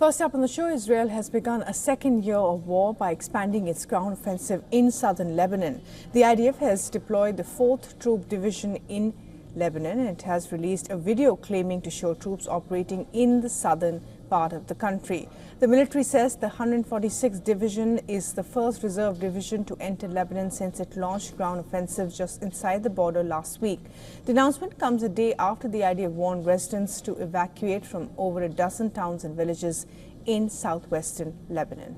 First up on the show, Israel has begun a second year of war by expanding its ground offensive in southern Lebanon. The IDF has deployed the 4th Troop Division in Lebanon, and it has released a video claiming to show troops operating in the southern part of the country. The military says the 146th Division is the first reserve division to enter Lebanon since it launched ground offensives just inside the border last week. The announcement comes a day after the IDF warned residents to evacuate from over a dozen towns and villages in southwestern Lebanon.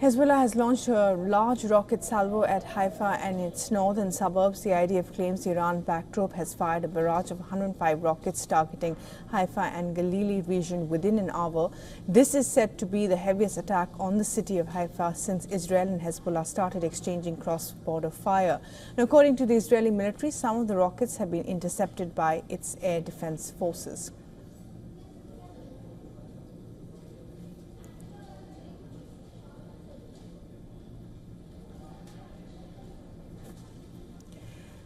Hezbollah has launched a large rocket salvo at Haifa and its northern suburbs. The IDF claims the Iran-backed troop has fired a barrage of 105 rockets targeting Haifa and Galilee region within an hour. This is said to be the heaviest attack on the city of Haifa since Israel and Hezbollah started exchanging cross-border fire. Now, according to the Israeli military, some of the rockets have been intercepted by its air defense forces.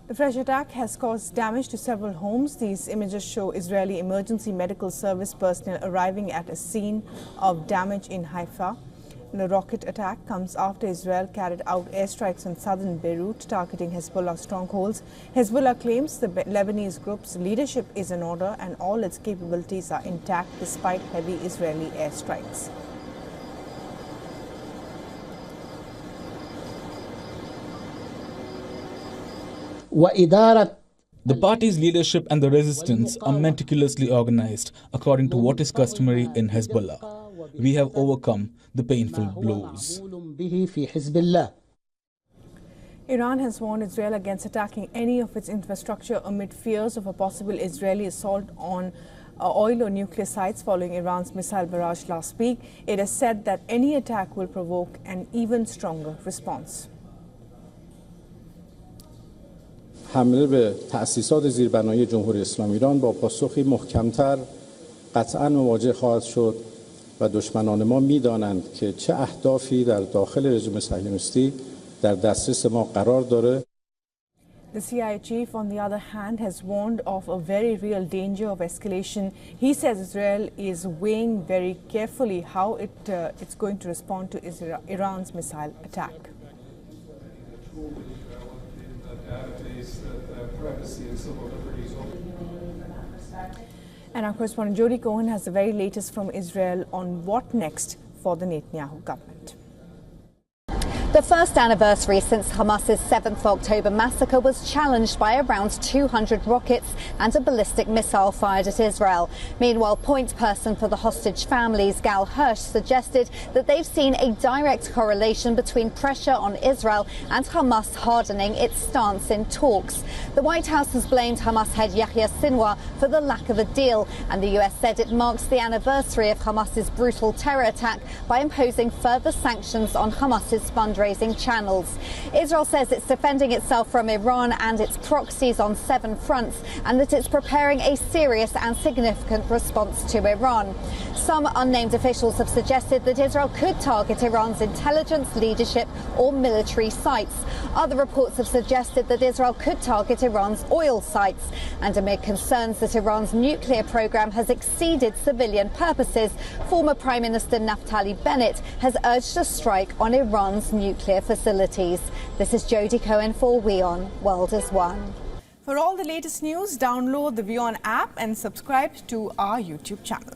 The fresh attack has caused damage to several homes. These images show Israeli emergency medical service personnel arriving at a scene of damage in Haifa. The rocket attack comes after Israel carried out airstrikes on southern Beirut, targeting Hezbollah strongholds. Hezbollah claims the Lebanese group's leadership is in order and all its capabilities are intact despite heavy Israeli airstrikes. The party's leadership and the resistance are meticulously organized according to what is customary in Hezbollah. We have overcome the painful blows. Iran has warned Israel against attacking any of its infrastructure amid fears of a possible Israeli assault on oil or nuclear sites following Iran's missile barrage last week. It has said that any attack will provoke an even stronger response. حمله به تأسیسات زیربنایی جمهوری اسلامی ایران با پاسخی محکمتر قطعاً مواجه خواهد شد و دشمنان ما می‌دانند که چه اهدافی در داخل رژیم صهیونیستی در دسترس ما قرار داره. The CIA chief, on the other hand, has warned of a very real danger of escalation. He says Israel is weighing very carefully how it's going to respond to Iran's missile attack. And our correspondent Jody Cohen has the very latest from Israel on what next for the Netanyahu government. The first anniversary since Hamas's 7th October massacre was challenged by around 200 rockets and a ballistic missile fired at Israel. Meanwhile, point person for the hostage families, Gal Hirsch, suggested that they've seen a direct correlation between pressure on Israel and Hamas hardening its stance in talks. The White House has blamed Hamas head Yahya Sinwar for the lack of a deal, and the US said it marks the anniversary of Hamas's brutal terror attack by imposing further sanctions on Hamas's fundraising channels. Israel says it's defending itself from Iran and its proxies on 7 fronts, and that it's preparing a serious and significant response to Iran. Some unnamed officials have suggested that Israel could target Iran's intelligence, leadership or military sites. Other reports have suggested that Israel could target Iran's oil sites. And amid concerns that Iran's nuclear program has exceeded civilian purposes, former Prime Minister Naftali Bennett has urged a strike on Iran's nuclear facilities. This is Jody Cohen for WION World is One. For all the latest news, download the WION app and subscribe to our YouTube channel.